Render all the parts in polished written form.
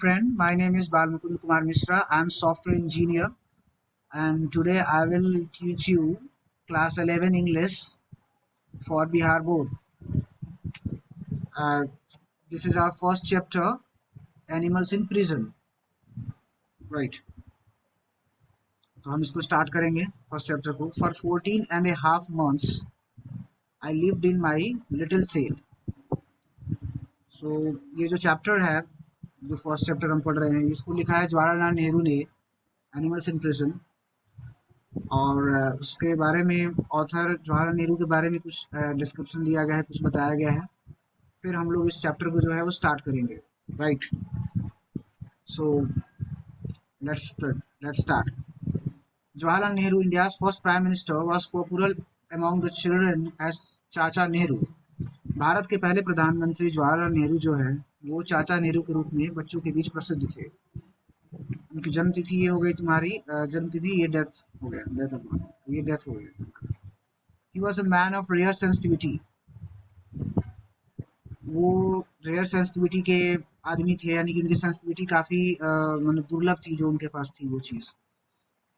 friend. My name is Balmukund Kumar Mishra. I'm software engineer, and today I will teach you class 11 English for Bihar board. Uh, this is our first chapter, Animals in Prison. Right. तो हम इसको start करेंगे first chapter को. For 14.5 months I lived in my little cell. So ये जो chapter है, जो first chapter हम पढ़ रहे हैं, इसको लिखा है जवाहरलाल नेहरू ने, एनिमल्स इन प्रिजन. और उसके बारे में ऑथर जवाहरलाल नेहरू के बारे में कुछ डिस्क्रिप्शन दिया गया है, कुछ बताया गया है. फिर हम लोग इस चैप्टर को जो है वो स्टार्ट करेंगे. Right. So let's start. Jawaharlal Nehru, India's first prime minister, was popular among the children as चाचा नेहरू. भारत के पहले प्रधानमंत्री जवाहरलाल नेहरू जो है वो चाचा नेहरू के रूप में बच्चों के बीच प्रसिद्ध थे. उनकी जन्म तिथि ये हो गई तुम्हारी, जन्म तिथि ये डेथ हो गया, ये डेथ हो गया. He was a man of rare sensitivity. वो रेयर सेंसिटिविटी के आदमी थे, यानी कि उनकी सेंसिटिविटी काफ़ी मतलब दुर्लभ थी जो उनके पास थी वो चीज़.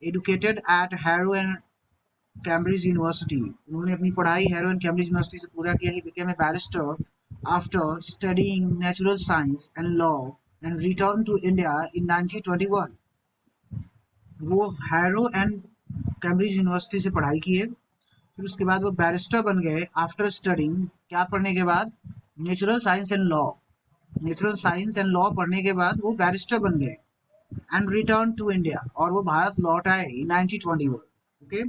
Educated at Harrow and Cambridge University. उन्होंने अपनी पढ़ाई हैरो एंड कैम्ब्रिज यूनिवर्सिटी से पूरा किया. He became a barrister after studying natural science and law and return to India in 1921. वो हैरो एंड कैम्ब्रिज यूनिवर्सिटी से पढ़ाई किए, फिर उसके बाद वो बैरिस्टर बन गए. आफ्टर स्टडिंग, क्या पढ़ने के बाद? Natural science and law. Natural science and law पढ़ने के बाद वो बैरिस्टर बन गए. एंड रिटर्न टू इंडिया, और वो भारत लौट आए इन 1921. Okay.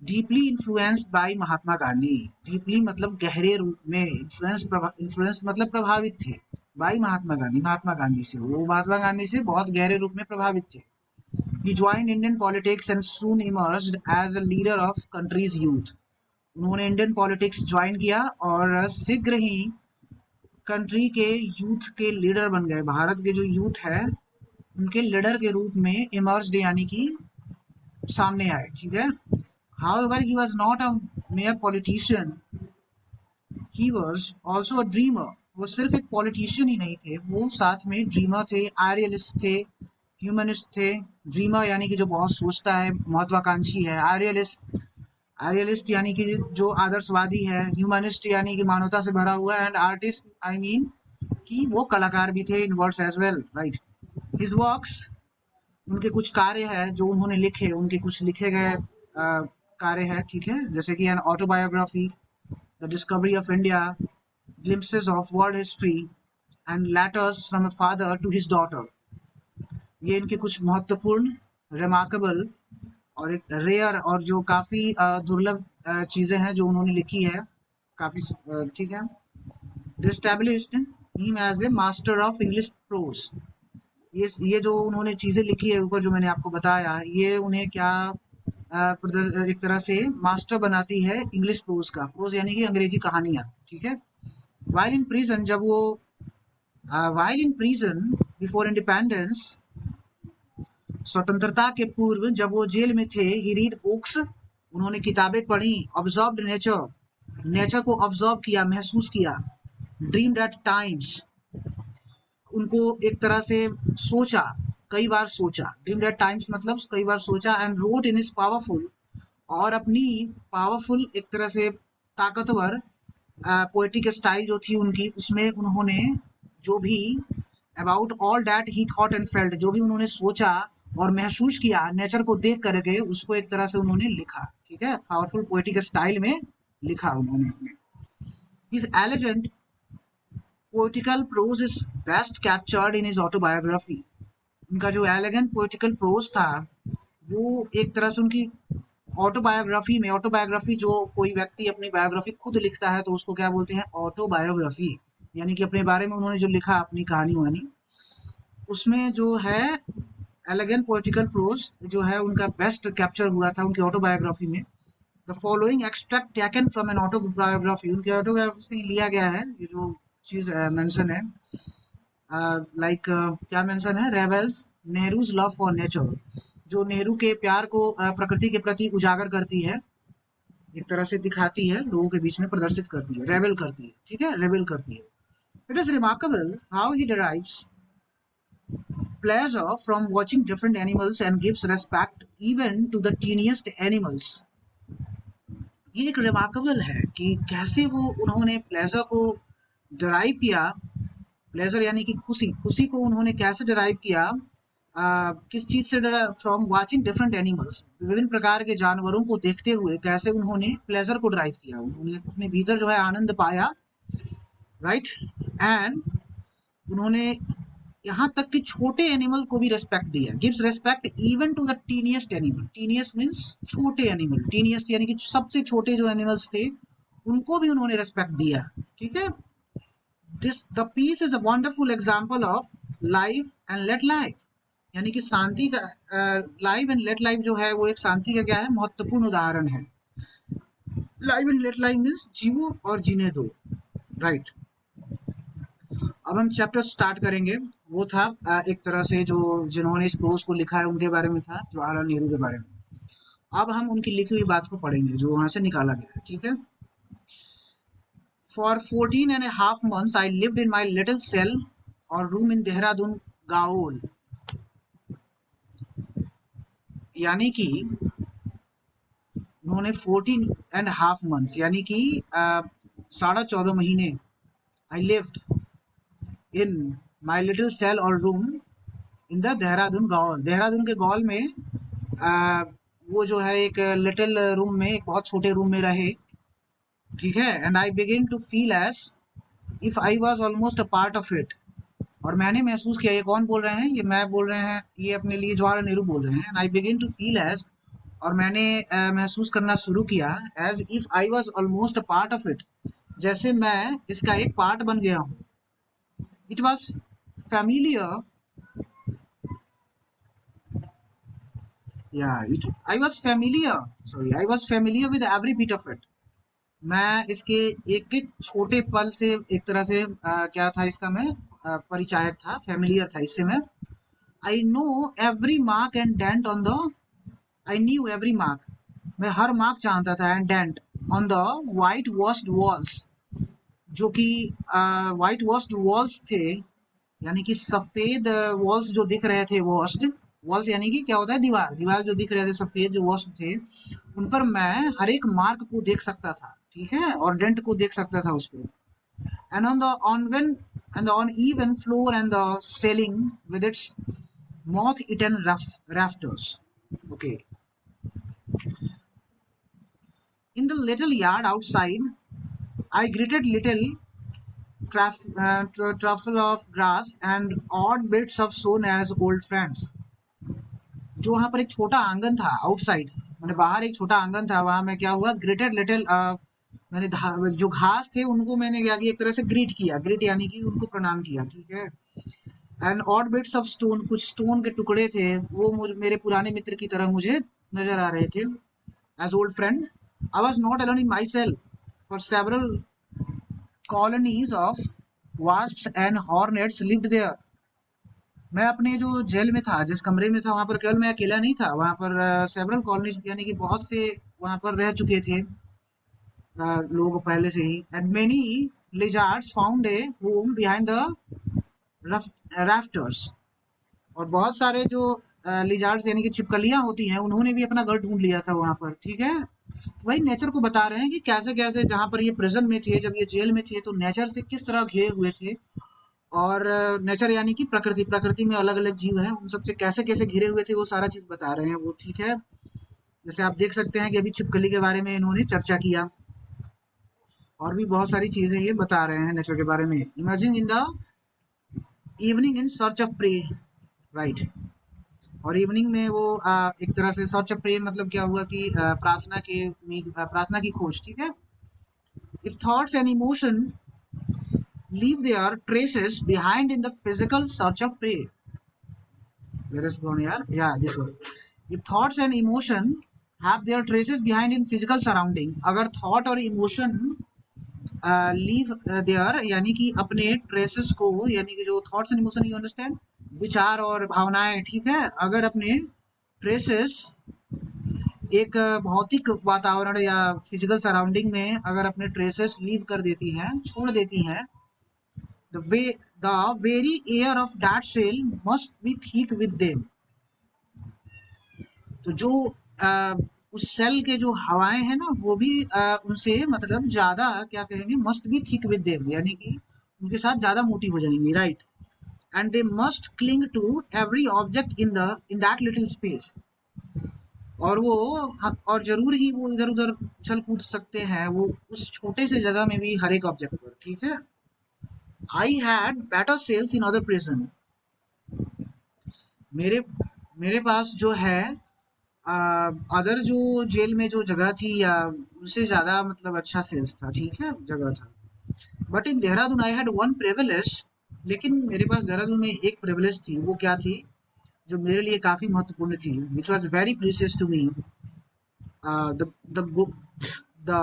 Deeply influenced by Mahatma Gandhi. Deeply मतलब गहरे रूप में, इन्फ्लुएंस मतलब प्रभावित थे. बाय महात्मा गांधी, महात्मा गांधी से, वो महात्मा गांधी से बहुत गहरे रूप में प्रभावित थे. He joined Indian politics and soon emerged as a leader of country's youth. उन्होंने इंडियन पॉलिटिक्स ज्वाइन किया और शीघ्र ही कंट्री के यूथ के लीडर बन गए. भारत के जो यूथ है उनके लीडर के रूप में इमर्ज, यानी कि सामने आए. ठीक है. However, he was not a mere politician. He was also a dreamer. वो सिर्फ एक पॉलिटिशियन ही नहीं थे, वो साथ में ड्रीमर थे, आइडियलिस्ट थे, ह्यूमनिस्ट थे. ड्रीमर यानी कि जो बहुत सोचता है, महत्वाकांक्षी है. आइडियलिस्ट यानी कि जो आदर्शवादी है. ह्यूमनिस्ट यानी कि मानवता से भरा हुआ है. एंड आर्टिस्ट आई मीन कि वो कलाकार भी थे in words as well. Right. His works, उनके कुछ कार्य है जो उन्होंने लिखे, उनके कुछ लिखे गए कार्य है. ठीक है. जैसे कि an autobiography, the discovery of India, glimpses of world history and letters from a father to his daughter. ये इनके कुछ महत्वपूर्ण, रिमार्केबल और एक रेयर और जो काफ़ी दुर्लभ चीज़ें हैं जो उन्होंने लिखी है, काफ़ी. ठीक है. Established him as a master of English prose. ये जो उन्होंने चीज़ें लिखी है ऊपर जो मैंने आपको बताया, ये उन्हें क्या एक तरह से मास्टर बनाती है इंग्लिश प्रोज का. प्रोज यानी कि अंग्रेजी कहानियाँ. ठीक है. वाइल इन प्रिजन, जब वो while in prison before independence, स्वतंत्रता के पूर्व जब वो जेल में थे, ही रीड बुक्स, उन्होंने किताबें पढ़ी. ऑब्जर्व्ड नेचर, नेचर को ऑब्जर्व किया, महसूस किया. ड्रीम्ड एट टाइम्स, उनको एक तरह से सोचा, कई बार सोचा. ड्रीम्ड एट टाइम्स मतलब कई बार सोचा. And wrote in is powerful, और अपनी पावरफुल एक तरह से ताकतवर पोएटिक स्टाइल जो थी उनकी, उसमें उन्होंने जो भी about all that he thought and felt, जो भी उन्होंने सोचा और महसूस किया नेचर को देख करके, उसको एक तरह से उन्होंने लिखा. ठीक है. पावरफुल पोएटिक स्टाइल में लिखा उन्होंने अपने. His elegant poetical prose is best captured in his autobiography. उनका जो एलिगेंट पोएटिकल प्रोज था वो एक तरह से उनकी ऑटोबायोग्राफी में, ऑटोबायोग्राफी जो कोई व्यक्ति अपनी बायोग्राफी खुद लिखता है तो उसको क्या बोलते हैं? ऑटोबायोग्राफी. यानी कि अपने बारे में उन्होंने जो लिखा, अपनी कहानी वानी, उसमें जो है एलिगेंट पोएटिकल प्रोज जो है उनका बेस्ट कैप्चर हुआ था उनकी ऑटोबायोग्राफी में. The following extract taken from an autobiography, उनके ऑटोबायोग्राफी से लिया गया है. ये जो चीज़ मेंशन है, लाइक क्या मेंशन है? Rebels, Nehru's love for nature, जो नेहरू के प्यार को प्रकृति के प्रति उजागर करती है, एक तरह से दिखाती है, लोगों के बीच में प्रदर्शित करती है, रेबल करती है. ठीक है. रेबल करती है. It is remarkable how he derives pleasure from watching different animals and gives respect even to the teeniest animals. ये एक रिमार्केबल है कि कैसे वो उन्होंने प्लेजर को डराइव किया। प्लेजर यानी कि खुशी, खुशी को उन्होंने कैसे डराइव किया, किस चीज से डरा, फ्रॉम वाचिंग डिफरेंट एनिमल्स, विभिन्न प्रकार के जानवरों को देखते हुए कैसे उन्होंने प्लेजर को ड्राइव किया, उन्होंने अपने भीतर जो है आनंद पाया, राइट। एंड उन्होंने यहाँ तक कि छोटे एनिमल को भी रेस्पेक्ट दिया, gives respect even to the tiniest animal. Tiniest means छोटे एनिमल, टीनिएस्ट यानी कि सबसे छोटे जो एनिमल्स थे उनको भी उन्होंने रेस्पेक्ट दिया, ठीक है। This the peace is a wonderful example of life and let life, यानी कि शांति का, लाइफ एंड लेट लाइफ जो है वो एक शांति का क्या है, महत्वपूर्ण उदाहरण है। Life and let life means जीवो और जीने दो, राइट। अब हम चैप्टर स्टार्ट करेंगे। वो था एक तरह से जो जिन्होंने इस प्रोज को लिखा है उनके बारे में था, जवाहरलाल नेहरू के बारे में। अब हम उनकी लिखी हुई बात को पढ़ेंगे जो वहां से निकाला गया है, ठीक है। For 14.5 months I lived in my little cell और रूम इन देहरादून गाओल, यानी कि उन्होंने 14.5 months यानी कि 14.5 महीने, I lived in my little cell और room in the Dehradun gaol, Dehradun के गॉल में वो जो है एक लिटिल रूम में, एक बहुत छोटे रूम में रहे, ठीक है। And I begin to feel as if I was almost a part of it, और मैंने महसूस किया, ये कौन बोल रहे हैं, ये मैं बोल रहे हैं, ये अपने लिए जवाहरलाल नेहरू बोल रहे हैं। And I begin to feel as, और मैंने महसूस करना शुरू किया, as if I was almost a part of it, जैसे मैं इसका एक पार्ट बन गया हूँ। It was familiar. I was familiar. Sorry, I was familiar with every bit of it. मैं इसके एक एक छोटे पल से एक तरह से क्या था इसका मैं परिचायक था, फेमिलियर था इससे मैं। I know every mark and dent on the, I knew every mark, मैं हर मार्क जानता था, and dent on the white washed walls, जो कि वाइट वॉश्ड वॉल्स थे, यानी कि सफेद वॉल्स जो दिख रहे थे, वॉश्ड वॉल्स यानी कि क्या होता है, दीवार, दीवार जो दिख रहे थे सफेद जो वॉश्ड थे, उन पर मैं हर एक मार्क को देख सकता था, ठीक है, और डेंट को देख सकता था उस पर। And on the on even floor and the selling with its moth eaten rafters, okay. In the little yard outside I greeted little truffle of grass and odd bits of stone as old friends. जो वहां पर एक छोटा आंगन था outside, मैंने बाहर एक छोटा आंगन था, वहां मैं क्या हुआ, ग्रेटेड लिटिल, मैंने जो घास थे उनको मैंने क्या किया, एक तरह से ग्रीट किया, ग्रीट यानी कि उनको प्रणाम किया, ठीक है। And odd bits of stone, कुछ स्टोन के टुकड़े थे, वो मुझे मेरे पुराने मित्र की तरह मुझे नजर आ रहे थे, as old friend. I was not alone in my cell, for several colonies of wasps and hornets lived there. मैं अपने जो जेल में था, जिस कमरे में था, वहां पर केवल मैं अकेला नहीं था, वहां पर सेवरल कॉलोनीज यानी कि बहुत से वहां पर रह चुके थे लोग पहले से ही। And many lizards found a home behind the rafters, और बहुत सारे जो लिजार्ड्स यानी कि छिपकलियां होती हैं, उन्होंने भी अपना घर ढूंढ लिया था वहां पर, ठीक है। तो वही नेचर को बता रहे हैं कि कैसे कैसे जहां पर ये प्रिजन में थे, जब ये जेल में थे, तो नेचर से किस तरह घिरे हुए थे, और नेचर यानी कि प्रकृति, प्रकृति में अलग अलग जीव हैं, उन सबसे कैसे कैसे घिरे हुए थे, वो सारा चीज बता रहे हैं वो, ठीक है। जैसे आप देख सकते हैं कि अभी छिपकली के बारे में इन्होंने चर्चा किया, और भी बहुत सारी चीजें ये बता रहे हैं नेचर के बारे में। Imagine in the evening in search of prey, right. और इवनिंग में वो एक तरह से सर्च ऑफ प्रे मतलब क्या हुआ कि प्रार्थना के उम्मीद, प्रार्थना की खोज, ठीक है। If thoughts and emotion leave their traces behind in the physical search of prey, where is gone यार, या this one. If thoughts and emotion have their traces behind in physical surrounding, अगर थॉट और emotion leave their यानी कि अपने traces को, यानी कि जो thoughts and emotion, you understand, विचार और भावनाएं, ठीक है, अगर अपने ट्रेसेस एक भौतिक वातावरण या फिजिकल सराउंडिंग में अगर अपने ट्रेसेस लीव कर देती हैं, छोड़ देती हैं, the very air of that cell must be thick with them. तो जो उस सेल के जो हवाएं हैं ना वो भी उनसे मतलब ज्यादा क्या कहेंगे, must be thick with them, यानी कि उनके साथ ज्यादा मोटी हो जाएंगी, right. And they must cling to every object in that little space, और वो और जरूर ही वो इधर उधर उछल कूद सकते हैं वो उस छोटे से जगह में भी, हर एक ऑब्जेक्ट पर, ठीक है। I had better cells in other prison, मेरे मेरे पास जो है अदर जो जेल में जो जगह थी या उससे ज्यादा मतलब अच्छा सेल्स था, ठीक है, जगह था। But in Dehradun I had one privilege, लेकिन मेरे पास देहरादून में एक प्रिविलेज थी, वो क्या थी, जो मेरे लिए काफी महत्वपूर्ण थी, which was very precious to me. the the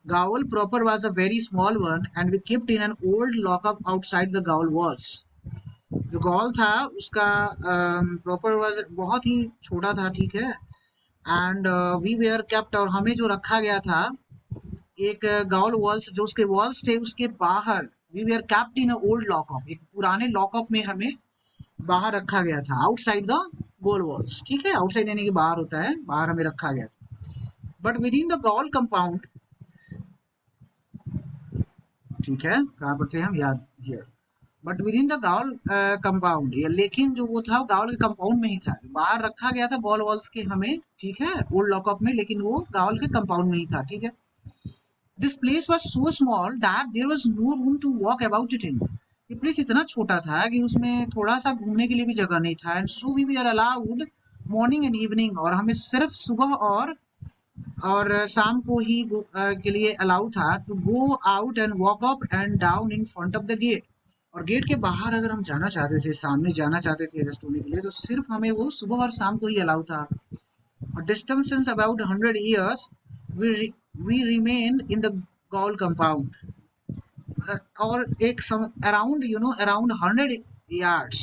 gaol proper was a very small one and we kept in an old lockup outside the gaol walls. जो gaol था उसका प्रॉपर वाज बहुत ही छोटा था, ठीक है। एंड वी वेयर केप्ट, और हमें जो रखा गया था एक गाउल वॉल्स, जो उसके वॉल्स थे उसके बाहर, we were kept in old lockup, एक पुराने लॉकअप में हमें बाहर रखा गया था, आउटसाइड द गोल वॉल्स, ठीक है, आउटसाइड यानी कि बाहर होता है, बाहर हमें रखा गया था। But with in the gaol compound, ठीक है, कहाँ पर थे हम यार, here. But with in the gaol compound, लेकिन जो वो था वो गाउल के कंपाउंड में ही था, बाहर रखा गया था गॉल वॉल्स के हमें, ठीक है, ओल्ड लॉकअप में, लेकिन वो गाउल के कंपाउंड में ही था, ठीक है। This place was so small that there was no room to walk about it in, ये प्लेस इतना छोटा था कि उसमें थोड़ा सा घूमने के लिए भी जगह नहीं था। And so we are allowed morning and evening, और हमें सिर्फ सुबह और शाम को ही के लिए अलाउ था to go out and walk up and down in front of the gate, और गेट के बाहर अगर हम जाना चाहते थे, सामने जाना चाहते थे रेस्ट होने के लिए, तो सिर्फ हमें वो सुबह और शाम को ही अलाउ था। Distance since about 100 years we remained in the gaol compound, और एक around around 100 yards,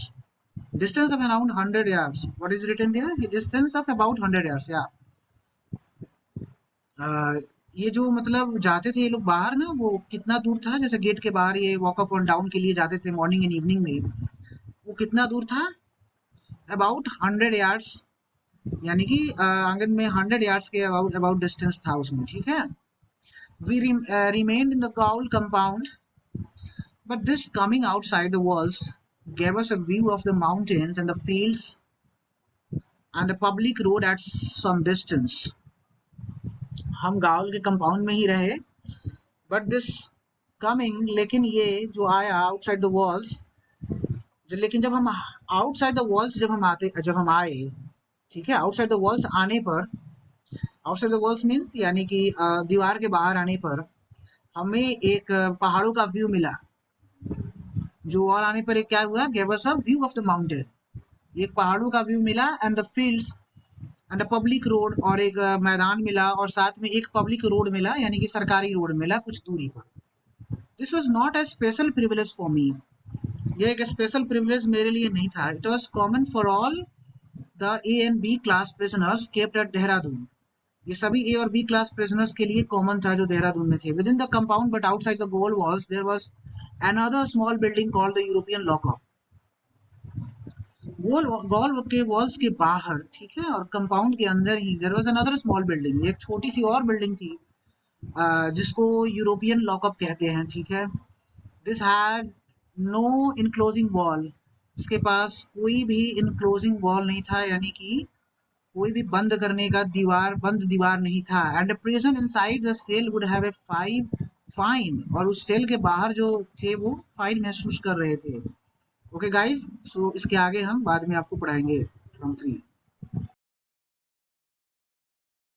distance of around 100 yards, what is written there, distance of about 100 yards, yeah। ये जो मतलब जाते थे ये लोग बाहर ना, वो कितना दूर था, जैसे गेट के बाहर ये वॉकअप और डाउन के लिए जाते थे मॉर्निंग एंड इवनिंग में, वो कितना दूर था, अबाउट 100 yards, यानी कि आंगन में 100 yards के अबाउट अबाउट डिस्टेंस था उसमें, ठीक है। We remained in the gaol compound, but this coming outside the walls gave us a view of the mountains and the fields and the public road at some distance. हम growl के compound में ही रहे, but this coming, लेकिन ये जो आया outside the walls, लेकिन जब हम आउटसाइड द वॉल्स जब हम आए, ठीक है, आउटसाइड द वॉल्स आने पर, आउटसाइड द वॉल्स मीन्स यानी कि दीवार के बाहर आने पर हमें एक पहाड़ों का व्यू मिला। जो वॉल आने पर एक क्या हुआ, gave us a view of the mountain, एक पहाड़ों का व्यू मिला, and the fields and the public road, और एक मैदान मिला, और साथ में एक पब्लिक रोड मिला, यानी कि सरकारी रोड मिला कुछ दूरी पर। This was not a special privilege for me, यह एक स्पेशल प्रिविलेज मेरे लिए नहीं था। It was common for all the A and B class prisoners kept at Dehradun, ये सभी ए और बी क्लास प्रिजनर्स के लिए कॉमन था जो देहरादून में थे। Within the compound but outside the gaol walls there was another small building called the European lockup, gaol के वॉल्स के बाहर, ठीक है, और कंपाउंड के अंदर ही there was another small building, एक छोटी सी और बिल्डिंग थी जिसको यूरोपियन लॉकअप कहते हैं, ठीक है। This had no enclosing wall, इसके पास कोई भी इनक्लोजिंग वॉल नहीं था, यानी कि कोई भी बंद करने का बंद दीवार नहीं था। And prison inside the cell would have a fine, और उस सेल के बाहर जो थे वो फाइन महसूस कर रहे थे। ओके गाइस, सो इसके आगे हम बाद में आपको पढ़ाएंगे फ्रॉम 3।